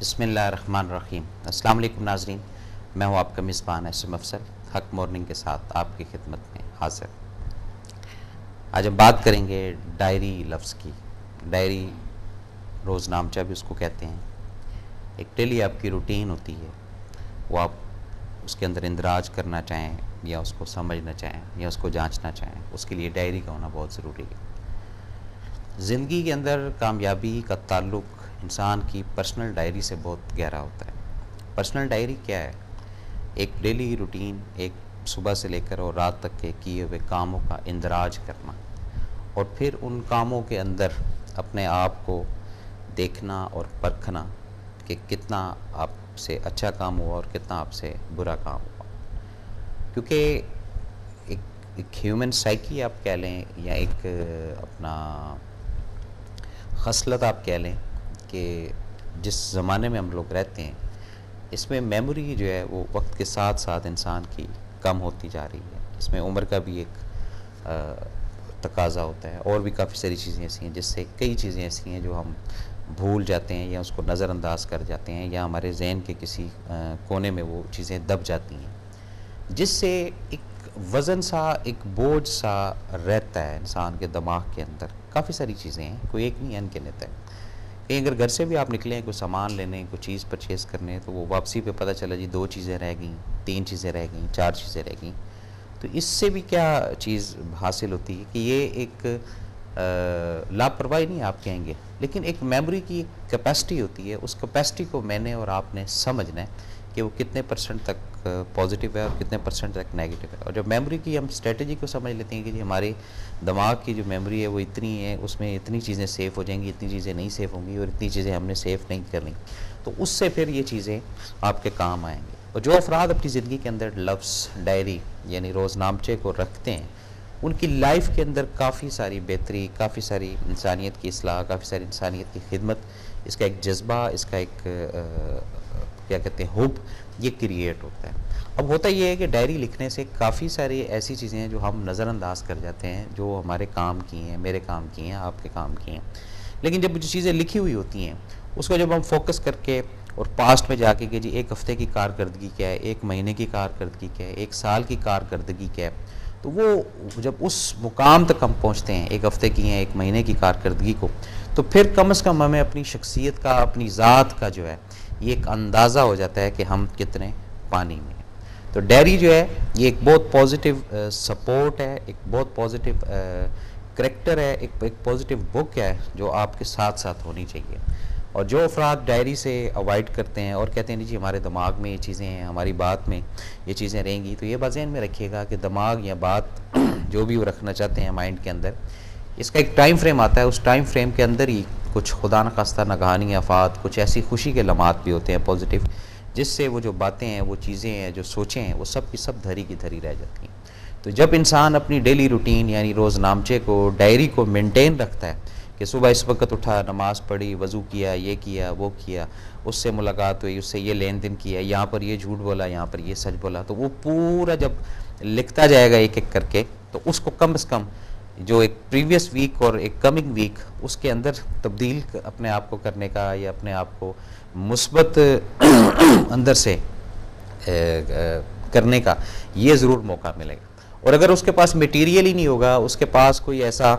بسم اللہ الرحمن الرحیم۔ السلام علیکم ناظرین، میں ہوں آپ کا میزبان اسم افضل، حق مارننگ کے ساتھ آپ کی خدمت میں حاضر۔ آج ہم بات کریں گے ڈائری لفظ کی۔ ڈائری روز نامچہ بھی اس کو کہتے ہیں۔ ایک ڈیلی آپ کی روٹین ہوتی ہے، وہ آپ اس کے اندر اندراج کرنا چاہیں یا اس کو سمجھنا چاہیں یا اس کو جانچنا چاہیں، اس کے لیے ڈائری کا ہونا بہت ضروری ہے۔ زندگی کے اندر کامیابی کا تعلق انسان کی پرسنل ڈائری سے بہت گہرا ہوتا ہے۔ پرسنل ڈائری کیا ہے؟ ایک ڈیلی روٹین، ایک صبح سے لے کر اور رات تک کے کیے ہوئے کاموں کا اندراج کرنا، اور پھر ان کاموں کے اندر اپنے آپ کو دیکھنا اور پرکھنا کہ کتنا آپ سے اچھا کام ہوا اور کتنا آپ سے برا کام ہوا۔ کیونکہ ایک ہیومن سائیکی آپ کہہ لیں یا ایک اپنا خصلت آپ کہہ لیں کہ جس زمانے میں ہم لوگ رہتے ہیں، اس میں میموری جو ہے وہ وقت کے ساتھ ساتھ انسان کی کم ہوتی جا رہی ہے۔ اس میں عمر کا بھی ایک تقاضا ہوتا ہے، اور بھی کافی ساری چیزیں ایسی ہیں جس سے کئی چیزیں ایسی ہیں جو ہم بھول جاتے ہیں یا اس کو نظر انداز کر جاتے ہیں یا ہمارے ذہن کے کسی کونے میں وہ چیزیں دب جاتی ہیں، جس سے ایک وزن سا، ایک بوجھ سا رہتا ہے انسان کے دماغ کے اندر۔ کافی ساری چیزیں ہیں، کوئی ایک نہیں انگنت ہے۔ کہیں اگر گھر سے بھی آپ نکلیں کوئی سامان لینے، کوئی چیز پرچیز کرنے، تو وہ واپسی پہ پتہ چلا جی 2 چیزیں رہ گئیں، 3 چیزیں رہ گئیں، 4 چیزیں رہ گئیں، تو اس سے بھی کیا چیز حاصل ہوتی ہے کہ یہ ایک لاپرواہی نہیں آپ کہیں گے، لیکن ایک میموری کی ایک کیپیسٹی ہوتی ہے۔ اس کیپیسٹی کو میں نے اور آپ نے سمجھنا ہے کہ وہ کتنے پرسنٹ تک پازیٹیو ہے اور کتنے پرسنٹ تک نیگیٹیو ہے۔ اور جب میموری کی ہم اسٹریٹجی کو سمجھ لیتے ہیں کہ جی ہمارے دماغ کی جو میموری ہے وہ اتنی ہے، اس میں اتنی چیزیں سیو ہو جائیں گی، اتنی چیزیں نہیں سیو ہوں گی اور اتنی چیزیں ہم نے سیو نہیں کرنی، تو اس سے پھر یہ چیزیں آپ کے کام آئیں گے۔ اور جو افراد اپنی زندگی کے اندر لفظ ڈائری یعنی روز نامچے کو رکھتے ہیں، ان کی لائف کے اندر کافی ساری بہتری، کافی ساری انسانیت کی اصلاح، کافی ساری انسانیت کی خدمت، اس کا ایک جذبہ، اس کا ایک کیا کہتے ہیں حب، یہ کریٹ ہوتا ہے۔ اب ہوتا یہ ہے کہ ڈائری لکھنے سے کافی ساری ایسی چیزیں ہیں جو ہم نظر انداز کر جاتے ہیں، جو ہمارے کام کی ہیں، میرے کام کی ہیں، آپ کے کام کی ہیں، لیکن جب جو چیزیں لکھی ہوئی ہوتی ہیں اس کو جب ہم فوکس کر کے اور پاسٹ میں جا کے کہ جی ایک ہفتے کی کارکردگی کیا ہے، ایک مہینے کی کارکردگی کیا ہے، ایک سال کی کارکردگی کیا ہے، تو وہ جب اس مقام تک ہم پہنچتے ہیں، ایک ہفتے کی ہیں، ایک مہینے کی کارکردگی کو، تو پھر کم از کم ہمیں اپنی شخصیت کا، اپنی ذات کا جو ہے یہ ایک اندازہ ہو جاتا ہے کہ ہم کتنے پانی میں ہیں۔ تو ڈائری جو ہے یہ ایک بہت پازیٹیو سپورٹ ہے، ایک بہت پازیٹیو کریکٹر ہے، ایک پازیٹیو بک ہے جو آپ کے ساتھ ساتھ ہونی چاہیے۔ اور جو افراد ڈائری سے اوائڈ کرتے ہیں اور کہتے ہیں جی ہمارے دماغ میں یہ چیزیں ہیں، ہماری بات میں یہ چیزیں رہیں گی، تو یہ بات ذہن میں رکھیے گا کہ دماغ یا بات جو بھی وہ رکھنا چاہتے ہیں مائنڈ کے اندر، اس کا ایک ٹائم فریم آتا ہے، اس ٹائم فریم کے اندر ہی کچھ خدا نخواستہ ناگہانی آفات، کچھ ایسی خوشی کے لمحات بھی ہوتے ہیں پازیٹیو، جس سے وہ جو باتیں ہیں، وہ چیزیں ہیں، جو سوچیں ہیں، وہ سب کی سب دھری کی دھری رہ جاتی ہیں۔ تو جب انسان اپنی ڈیلی روٹین یعنی روز نامچے کو، ڈائری کو مینٹین رکھتا ہے کہ صبح اس وقت اٹھا، نماز پڑھی، وضو کیا، یہ کیا، وہ کیا، اس سے ملاقات ہوئی، اس سے یہ لین دین کیا، یہاں پر یہ جھوٹ بولا، یہاں پر یہ سچ بولا، تو وہ پورا جب لکھتا جائے گا ایک ایک کر کے، تو اس کو کم از کم جو ایک پریویس ویک اور ایک کمنگ ویک اس کے اندر تبدیل اپنے آپ کو کرنے کا یا اپنے آپ کو مثبت اندر سے کرنے کا یہ ضرور موقع ملے گا۔ اور اگر اس کے پاس میٹیریل ہی نہیں ہوگا، اس کے پاس کوئی ایسا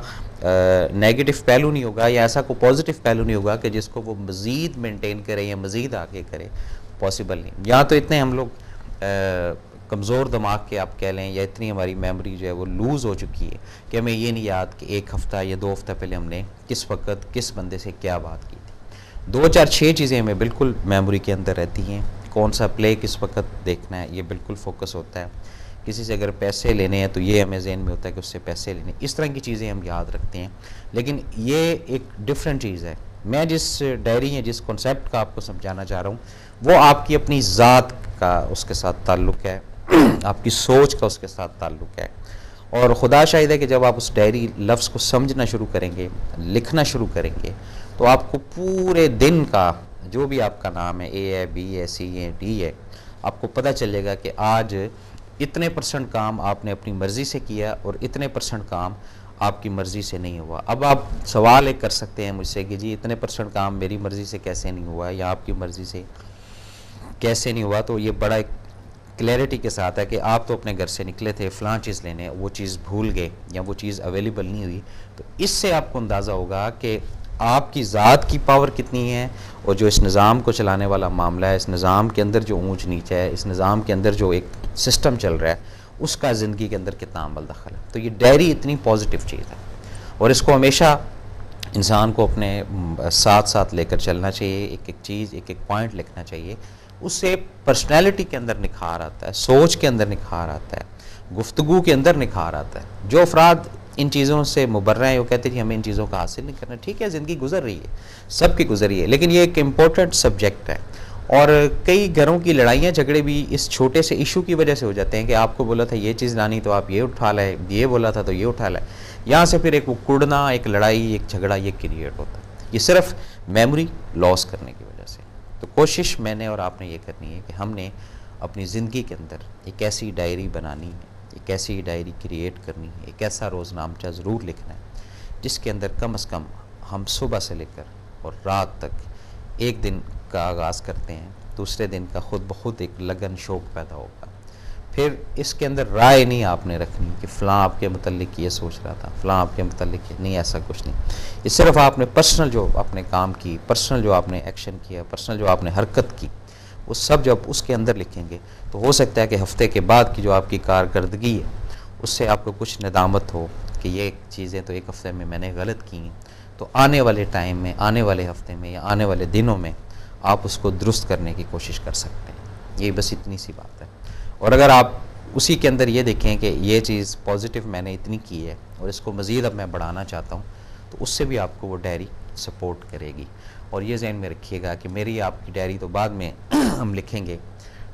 نیگیٹو پہلو نہیں ہوگا یا ایسا کوئی پازیٹیو پہلو نہیں ہوگا کہ جس کو وہ مزید مینٹین کرے یا مزید آگے کرے، پاسبل نہیں۔ یہاں تو اتنے ہم لوگ کمزور دماغ کے آپ کہہ لیں یا اتنی ہماری میموری جو ہے وہ لوز ہو چکی ہے کہ ہمیں یہ نہیں یاد کہ 1 ہفتہ یا 2 ہفتہ پہلے ہم نے کس وقت کس بندے سے کیا بات کی تھی۔ 2 4 6 چیزیں ہمیں بالکل میموری کے اندر رہتی ہیں، کون سا پلے کس وقت دیکھنا ہے یہ بالکل فوکس ہوتا ہے۔ کسی سے اگر پیسے لینے ہیں تو یہ ہمیں ذہن میں ہوتا ہے کہ اس سے پیسے لینے، اس طرح کی چیزیں ہم یاد رکھتے ہیں، لیکن یہ ایک ڈیفرنٹ چیز ہے۔ میں جس ڈائری یا جس کنسیپٹ کا آپ کو سمجھانا چاہ رہا ہوں وہ آپ کی اپنی ذات کا اس کے ساتھ تعلق ہے، آپ کی سوچ کا اس کے ساتھ تعلق ہے۔ اور خدا شاہد ہے کہ جب آپ اس ڈائری لفظ کو سمجھنا شروع کریں گے، لکھنا شروع کریں گے، تو آپ کو پورے دن کا جو بھی آپ کا نام ہے، اے ہے، بی ہے، سی ہے، ڈی ہے، آپ کو پتہ چلے گا کہ آج اتنے % کام آپ نے اپنی مرضی سے کیا اور اتنے % کام آپ کی مرضی سے نہیں ہوا. اب آپ سوال ایک کر سکتے ہیں مجھ سے کہ جی اتنے % کام میری مرضی سے کیسے نہیں ہوا یا آپ کی مرضی سے کیسے نہیں ہوا. تو یہ بڑا ایک کلیئرٹی کے ساتھ ہے کہ آپ تو اپنے گھر سے نکلے تھے فلاں چیز لینے, وہ چیز بھول گئے یا وہ چیز اویلیبل نہیں ہوئی. تو اس سے آپ کو اندازہ ہوگا کہ آپ کی ذات کی پاور کتنی ہے, اور جو اس نظام کو چلانے والا معاملہ ہے, اس نظام کے اندر جو اونچ نیچ ہے, اس نظام کے اندر جو ایک سسٹم چل رہا ہے, اس کا زندگی کے اندر کتنا عمل دخل ہے. تو یہ ڈائری اتنی پازیٹیو چیز ہے, اور اس کو ہمیشہ انسان کو اپنے ساتھ ساتھ لے کر چلنا چاہیے. ایک ایک چیز, ایک ایک پوائنٹ لکھنا چاہیے. اس سے پرسنالٹی کے اندر نکھار آتا ہے, سوچ کے اندر نکھار آتا ہے, گفتگو کے اندر نکھار آتا ہے. جو افراد ان چیزوں سے مبرہ ہیں وہ کہتے ہیں ہمیں ان چیزوں کا حاصل نہیں کرنا. ٹھیک ہے, زندگی گزر رہی ہے, سب کی گزر رہی ہے, لیکن یہ ایک امپورٹنٹ سبجیکٹ ہے. اور کئی گھروں کی لڑائیاں جھگڑے بھی اس چھوٹے سے ایشو کی وجہ سے ہو جاتے ہیں کہ آپ کو بولا تھا یہ چیز لانی تو آپ یہ اٹھا لائے, یہ بولا تھا تو یہ اٹھا لائے. یہاں سے پھر ایک کڑنا, ایک لڑائی, ایک جھگڑا یہ کریٹ ہوتا ہے. یہ صرف میموری لاس کرنے کی وجہ سے. تو کوشش میں نے اور آپ نے یہ کرنی ہے کہ ہم نے اپنی زندگی کے اندر ایک ایسی ڈائری بنانی ہے, ایک ایسی ڈائری کریٹ کرنی ہے, ایک ایسا روزنامچہ ضرور لکھنا ہے جس کے اندر کم از کم ہم صبح سے لے کر اور رات تک ایک دن کا آغاز کرتے ہیں, دوسرے دن کا خود بخود ایک لگن شوق پیدا ہوگا. پھر اس کے اندر رائے نہیں آپ نے رکھنی کہ فلاں آپ کے متعلق یہ سوچ رہا تھا, فلاں آپ کے متعلق نہیں, ایسا کچھ نہیں. یہ صرف آپ نے پرسنل جو آپ نے کام کی, پرسنل جو آپ نے ایکشن کیا, پرسنل جو آپ نے حرکت کی, وہ سب جب اس کے اندر لکھیں گے تو ہو سکتا ہے کہ ہفتے کے بعد کی جو آپ کی کارکردگی ہے اس سے آپ کو کچھ ندامت ہو کہ یہ چیزیں تو ایک ہفتے میں نے غلط کی ہیں. تو آنے والے ٹائم میں, آنے والے ہفتے میں یا آنے والے دنوں میں آپ اس کو درست کرنے کی کوشش کر سکتے ہیں. یہ بس اتنی سی بات ہے. اور اگر آپ اسی کے اندر یہ دیکھیں کہ یہ چیز پازیٹیو میں نے اتنی کی ہے اور اس کو مزید اب میں بڑھانا چاہتا ہوں, تو اس سے بھی آپ کو وہ ڈائری سپورٹ کرے گی. اور یہ ذہن میں رکھیے گا کہ میری آپ کی ڈائری تو بعد میں ہم لکھیں گے,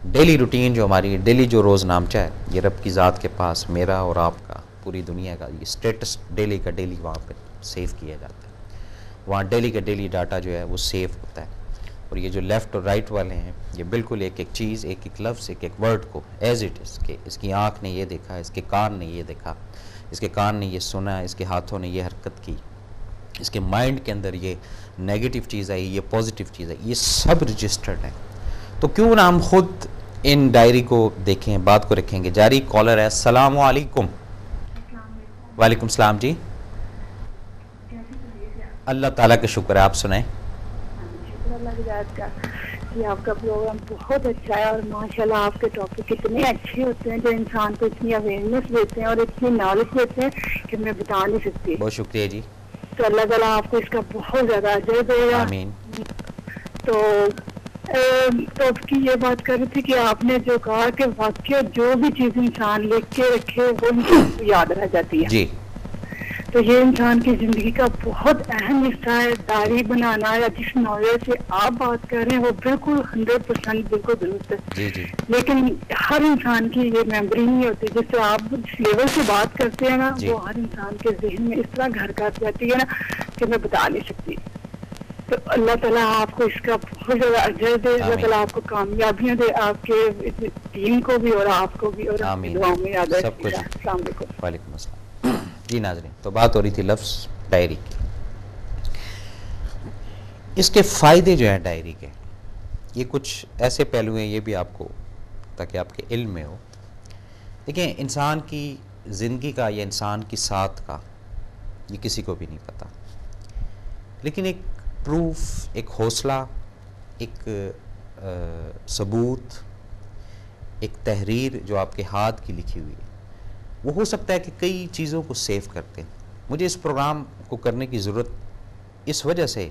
ڈیلی روٹین جو ہماری ڈیلی جو روز نامچہ ہے یہ رب کی ذات کے پاس میرا اور آپ کا, پوری دنیا کا, یہ اسٹیٹس ڈیلی کا ڈیلی وہاں پہ سیو کیا جاتا ہے. وہاں ڈیلی کا ڈیلی ڈاٹا جو ہے وہ سیو ہوتا ہے. اور یہ جو لیفٹ اور رائٹ والے ہیں یہ بالکل ایک ایک چیز, ایک ایک لفظ, ایک ایک ورڈ کو ایز اٹ از کہ اس کی آنکھ نے یہ دیکھا, اس کے کان نے یہ دیکھا, اس کے کان نے یہ سنا, اس کے ہاتھوں نے یہ حرکت کی, اس کے مائنڈ کے اندر یہ نیگیٹو چیز آئی, یہ پازیٹیو چیز آئی, یہ سب رجسٹرڈ ہے. تو کیوں نہ ہم خود ان ڈائری کو دیکھیں, بات کو رکھیں گے جاری. کالر ہے, السلام علیکم. وعلیکم السلام جی. اللہ تعالیٰ کا شکر ہے, آپ سنائیں. شکر اللہ کی ذات کا کہ آپ کا پروگرام بہت اچھا ہے, اور ماشاءاللہ آپ کے ٹاپک اتنے اچھے ہوتے ہیں جو انسان کو اتنی اویئرنیس دیتے ہیں اور اتنی نالج دیتے ہیں کہ میں بتا نہیں سکتی. بہت شکریہ جی. تو اللہ تعالیٰ آپ کو اس کا بہت زیادہ اجر دے گا. آمین. تو آپ کی یہ بات کر رہی تھی کہ آپ نے جو کہا کہ واقعہ جو بھی چیز انسان لکھ کے رکھے وہ انسان کو یاد رہ جاتی ہے. جی. تو یہ انسان کی زندگی کا بہت اہم حصہ ہے. ڈائری بنانا یا جس نالج سے آپ بات کر رہے ہیں وہ بالکل 100% بالکل درست ہے. جی جی. لیکن ہر انسان کی یہ میموری نہیں ہوتی. جس سے آپ جس لیول سے بات کرتے ہیں نا جی. وہ ہر انسان کے ذہن میں اس طرح گھر کر جاتی ہے نا کہ میں بتا نہیں سکتی. تو اللہ تعالیٰ آپ کو اس کا بہت زیادہ اجر دے. اللہ تعالیٰ آپ کو کامیابیاں دے, آپ کے ٹیم کو بھی اور آپ کو بھی, اور دعاؤں میں یاد رکھیے گا. السلام علیکم. وعلیکم السلام. جی ناظرین, تو بات ہو رہی تھی لفظ ڈائری کی. اس کے فائدے جو ہیں ڈائری کے, یہ کچھ ایسے پہلو ہیں, یہ بھی آپ کو تاکہ آپ کے علم میں ہو. دیکھیں, انسان کی زندگی کا یا انسان کی ساتھ کا یہ کسی کو بھی نہیں پتہ, لیکن ایک پروف, ایک حوصلہ, ایک ثبوت, ایک تحریر جو آپ کے ہاتھ کی لکھی ہوئی ہے, وہ ہو سکتا ہے کہ کئی چیزوں کو سیو کرتے ہیں. مجھے اس پروگرام کو کرنے کی ضرورت اس وجہ سے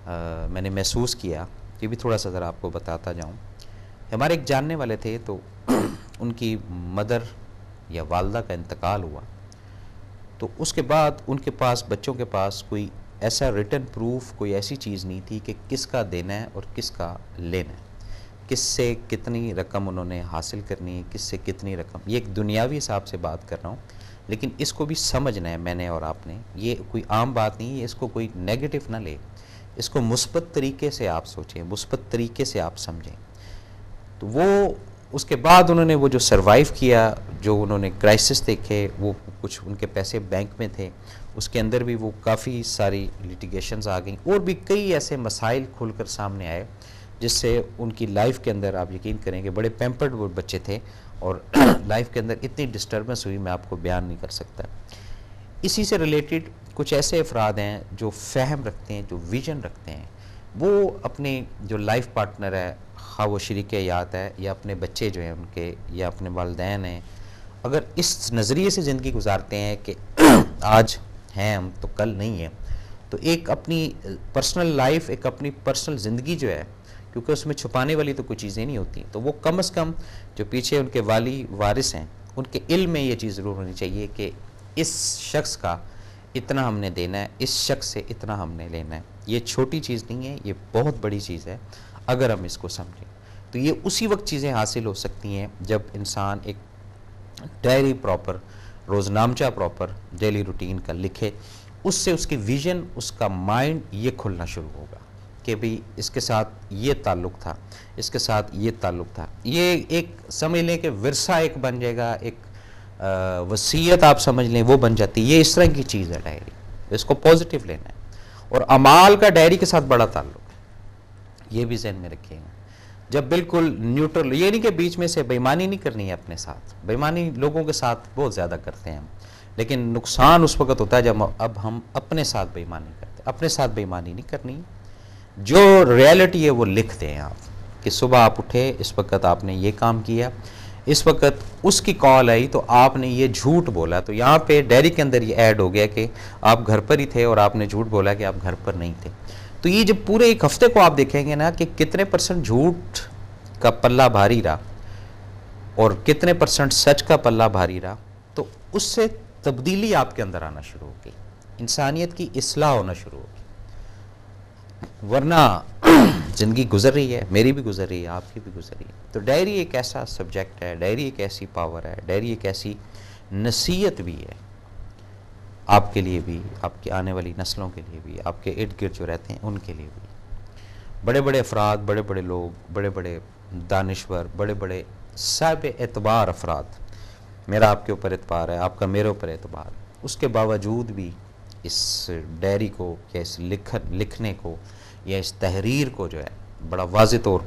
میں نے محسوس کیا, یہ بھی تھوڑا سا ذرا آپ کو بتاتا جاؤں. ہمارے ایک جاننے والے تھے, تو ان کی مدر یا والدہ کا انتقال ہوا, تو اس کے بعد ان کے پاس, بچوں کے پاس کوئی ایسا ریٹن پروف, کوئی ایسی چیز نہیں تھی کہ کس کا دینا ہے اور کس کا لینا ہے, کس سے کتنی رقم انہوں نے حاصل کرنی ہے, کس سے کتنی رقم. یہ ایک دنیاوی حساب سے بات کر رہا ہوں, لیکن اس کو بھی سمجھنا ہے میں نے اور آپ نے. یہ کوئی عام بات نہیں ہے, اس کو کوئی نیگیٹو نہ لے, اس کو مثبت طریقے سے آپ سوچیں, مثبت طریقے سے آپ سمجھیں. تو وہ اس کے بعد انہوں نے وہ جو سروائیو کیا، جو انہوں نے کرائسس دیکھے، وہ کچھ ان کے پیسے بینک میں تھے، اس کے اندر بھی وہ کافی ساری لٹیگیشنز آ گئیں، اور بھی کئی ایسے مسائل کھل کر سامنے آئے جس سے ان کی لائف کے اندر آپ یقین کریں کہ بڑے پیمپرڈ وہ بچے تھے، اور لائف کے اندر اتنی ڈسٹربنس ہوئی میں آپ کو بیان نہیں کر سکتا۔ اسی سے ریلیٹڈ کچھ ایسے افراد ہیں جو فہم رکھتے ہیں، جو ویژن رکھتے ہیں، وہ اپنے جو لائف پارٹنر ہے، خواہ وہ شریک حیات ہے یا اپنے بچے جو ہیں ان کے، یا اپنے والدین ہیں، اگر اس نظریے سے زندگی گزارتے ہیں کہ آج ہیں ہم تو کل نہیں ہیں، تو ایک اپنی پرسنل لائف، ایک اپنی پرسنل زندگی جو ہے، کیونکہ اس میں چھپانے والی تو کوئی چیزیں نہیں ہوتی، تو وہ کم از کم جو پیچھے ان کے والی وارث ہیں ان کے علم میں یہ چیز ضرور ہونی چاہیے کہ اس شخص کا اتنا ہم نے دینا ہے، اس شخص سے اتنا ہم نے لینا ہے۔ یہ چھوٹی چیز نہیں ہے، یہ بہت بڑی چیز ہے اگر ہم اس کو سمجھیں۔ تو یہ اسی وقت چیزیں حاصل ہو سکتی ہیں جب انسان ایک ڈائری پراپر، روزنامچہ پراپر ڈیلی روٹین کا لکھے، اس سے اس کی ویژن، اس کا مائنڈ یہ کھلنا شروع ہوگا کہ بھی اس کے ساتھ یہ تعلق تھا، اس کے ساتھ یہ تعلق تھا۔ یہ ایک سمجھ لیں کہ ورثہ ایک بن جائے گا، ایک وصیت آپ سمجھ لیں وہ بن جاتی ہے۔ یہ اس طرح کی چیز ہے ڈائری، اس کو پازیٹیو لینا ہے، اور اعمال کا ڈائری کے ساتھ بڑا تعلق ہے، یہ بھی ذہن میں رکھیے گا۔ جب بالکل نیوٹرل، یہ نہیں کہ بیچ میں سے بےایمانی نہیں کرنی ہے اپنے ساتھ، بےایمانی لوگوں کے ساتھ بہت زیادہ کرتے ہیں ہم، لیکن نقصان اس وقت ہوتا ہے جب اب ہم اپنے ساتھ بےایمانی کرتے ہیں۔ اپنے ساتھ بےایمانی نہیں کرنی، جو ریالٹی ہے وہ لکھ دیں آپ، کہ صبح آپ اٹھے، اس وقت آپ نے یہ کام کیا، اس وقت اس کی کال آئی تو آپ نے یہ جھوٹ بولا، تو یہاں پہ ڈائری کے اندر یہ ایڈ ہو گیا کہ آپ گھر پر ہی تھے اور آپ نے جھوٹ بولا کہ آپ گھر پر نہیں تھے۔ تو یہ جب پورے ایک ہفتے کو آپ دیکھیں گے نا کہ کتنے پرسنٹ جھوٹ کا پلہ بھاری رہا اور کتنے پرسنٹ سچ کا پلہ بھاری رہا، تو اس سے تبدیلی آپ کے اندر آنا شروع ہو گئی، انسانیت کی اصلاح ہونا شروع ہو گئی۔ ورنہ زندگی گزر رہی ہے، میری بھی گزر رہی ہے، آپ کی بھی گزر رہی ہے۔ تو ڈائری ایک ایسا سبجیکٹ ہے، ڈائری ایک ایسی پاور ہے، ڈائری ایک ایسی نصیحت بھی ہے، آپ کے لیے بھی، آپ کی آنے والی نسلوں کے لیے بھی، آپ کے ارد گرد جو رہتے ہیں ان کے لیے بھی۔ بڑے بڑے افراد، بڑے بڑے لوگ، بڑے بڑے دانشور، بڑے بڑے صاحب اعتبار افراد، میرا آپ کے اوپر اعتبار ہے، آپ کا میرے اوپر اعتبار ہے، اس کے باوجود بھی اس ڈائری کو یا اس لکھنے کو یا اس تحریر کو جو ہے بڑا واضح طور